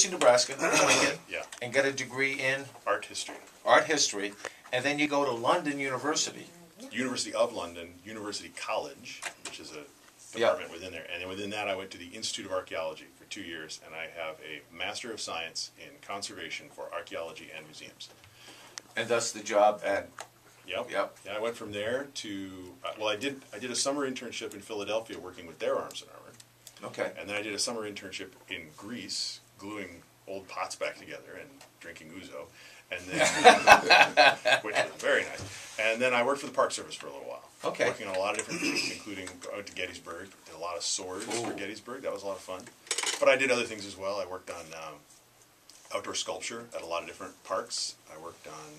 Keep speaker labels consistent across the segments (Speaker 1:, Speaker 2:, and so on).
Speaker 1: University of Nebraska, Lincoln,
Speaker 2: Yeah.
Speaker 1: and got a degree in
Speaker 2: Art history.
Speaker 1: art history, and then you go to London University.
Speaker 2: University of London, University College, which is a department within there. And then within that, I went to the Institute of Archaeology for 2 years, and I have a Master of Science in Conservation for Archaeology and Museums.
Speaker 1: And that's the job at...
Speaker 2: Yep.
Speaker 1: Yep.
Speaker 2: Yeah, I went from there to, well, I did a summer internship in Philadelphia working with their arms and armor.
Speaker 1: Okay.
Speaker 2: And then I did a summer internship in Greece, gluing old pots back together and drinking ouzo. And then, which was very nice. And then I worked for the Park Service for a little while.
Speaker 1: Okay.
Speaker 2: Working on a lot of different things, including going to Gettysburg. Did a lot of swords for Gettysburg. That was a lot of fun. But I did other things as well. I worked on outdoor sculpture at a lot of different parks. I worked on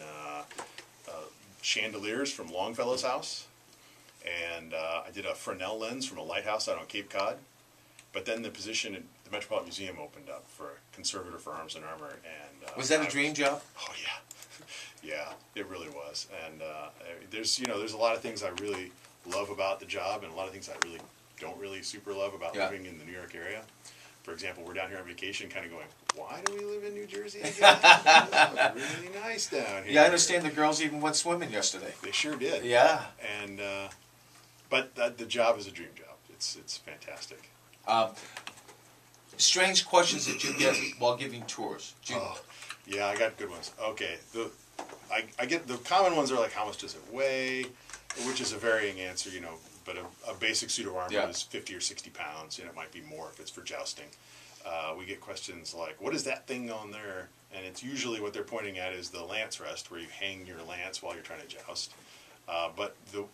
Speaker 2: chandeliers from Longfellow's house. And I did a Fresnel lens from a lighthouse out on Cape Cod. But then the position at the Metropolitan Museum opened up for a conservator for arms and armor. And
Speaker 1: was that a dream job?
Speaker 2: Oh, yeah. Yeah, it really was. And there's a lot of things I really love about the job and a lot of things I really don't really super love about living in the New York area. For example, we're down here on vacation kind of going, why do we live in New Jersey again? It's really nice down here.
Speaker 1: Yeah, I understand the girls even went swimming yesterday.
Speaker 2: They sure did.
Speaker 1: Yeah.
Speaker 2: And but the job is a dream job. It's fantastic.
Speaker 1: Strange questions that you get while giving tours.
Speaker 2: Yeah, I got good ones. Okay, I get the common ones are like, how much does it weigh? Which is a varying answer, but a basic suit of armor is 50 or 60 pounds, and it might be more if it's for jousting. We get questions like, what is that thing on there? And it's usually what they're pointing at is the lance rest, where you hang your lance while you're trying to joust. But the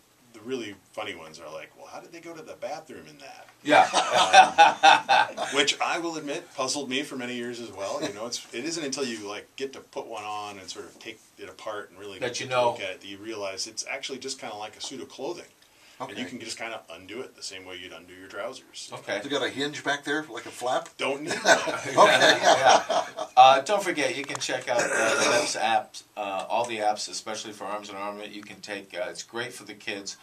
Speaker 2: really funny ones are like, well, how did they go to the bathroom in that?
Speaker 1: Yeah.
Speaker 2: Which I will admit puzzled me for many years as well. It isn't until you get to put one on and sort of take it apart and really look at it that you realize it's actually just kind of like a suit of clothing. Okay. And you can just kind of undo it the same way you'd undo your trousers.
Speaker 3: Okay. You got a hinge back there, like a flap?
Speaker 2: Don't need that.
Speaker 1: Okay. Don't forget, you can check out the apps, all the apps, especially for Arms and Armament. You can take. It's great for the kids.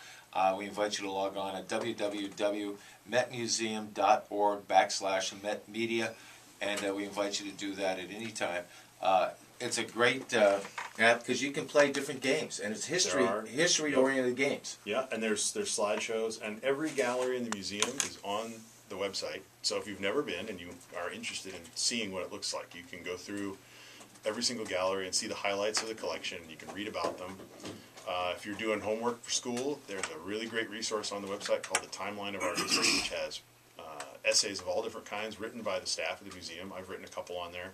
Speaker 1: We invite you to log on at www.metmuseum.org/metmedia, and we invite you to do that at any time. It's a great app because you can play different games, and it's history-oriented games.
Speaker 2: Yeah, and there's slideshows, and every gallery in the museum is on the website. So if you've never been and you are interested in seeing what it looks like, you can go through every single gallery and see the highlights of the collection. You can read about them. If you're doing homework for school, there's a really great resource on the website called the Timeline of Art History, which has essays of all different kinds written by the staff of the museum. I've written a couple on there.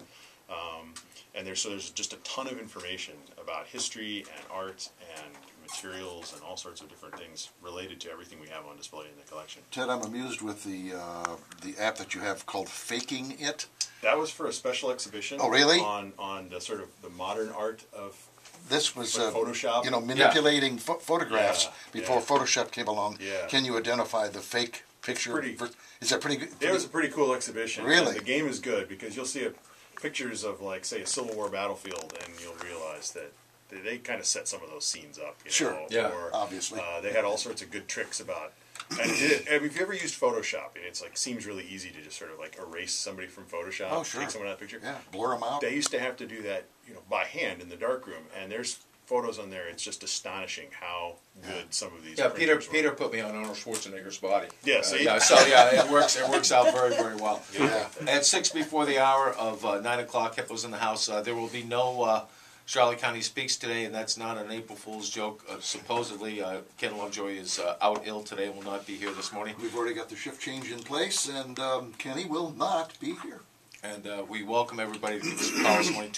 Speaker 2: And there's just a ton of information about history and art and materials and all sorts of different things related to everything we have on display in the collection.
Speaker 3: Ted, I'm amused with the app that you have called Faking It.
Speaker 2: That was for a special exhibition.
Speaker 3: Oh, really?
Speaker 2: On the sort of the modern art of
Speaker 3: this was
Speaker 2: Photoshop.
Speaker 3: Manipulating photographs before Photoshop came along.
Speaker 2: Yeah.
Speaker 3: Can you identify the fake picture? Is that pretty good?
Speaker 2: It was a pretty cool exhibition.
Speaker 3: Really?
Speaker 2: And the game is good because you'll see pictures of, like, say, a Civil War battlefield, and you'll realize that they kind of set some of those scenes up.
Speaker 3: Sure. Yeah.
Speaker 2: Or,
Speaker 3: obviously.
Speaker 2: They had all sorts of good tricks about. And if you ever used Photoshop, it's seems really easy to just sort of erase somebody from Photoshop.
Speaker 3: Oh, sure.
Speaker 2: Take someone out of the picture.
Speaker 3: Yeah. Blur them out.
Speaker 2: They used to have to do that, by hand in the darkroom, and there's photos on there. It's just astonishing how good some of these.
Speaker 1: Yeah, Peter put me on Arnold Schwarzenegger's body.
Speaker 2: Yeah, see?
Speaker 1: It works out very, very well.
Speaker 3: Yeah.
Speaker 1: At 6 before the hour of 9 o'clock, Hippo's in the house. There will be no Charlotte County Speaks today, and that's not an April Fool's joke. Supposedly, Ken Lovejoy is out ill today and will not be here this morning.
Speaker 3: We've already got the shift change in place, and Kenny will not be here.
Speaker 1: And we welcome everybody to give us a call this morning,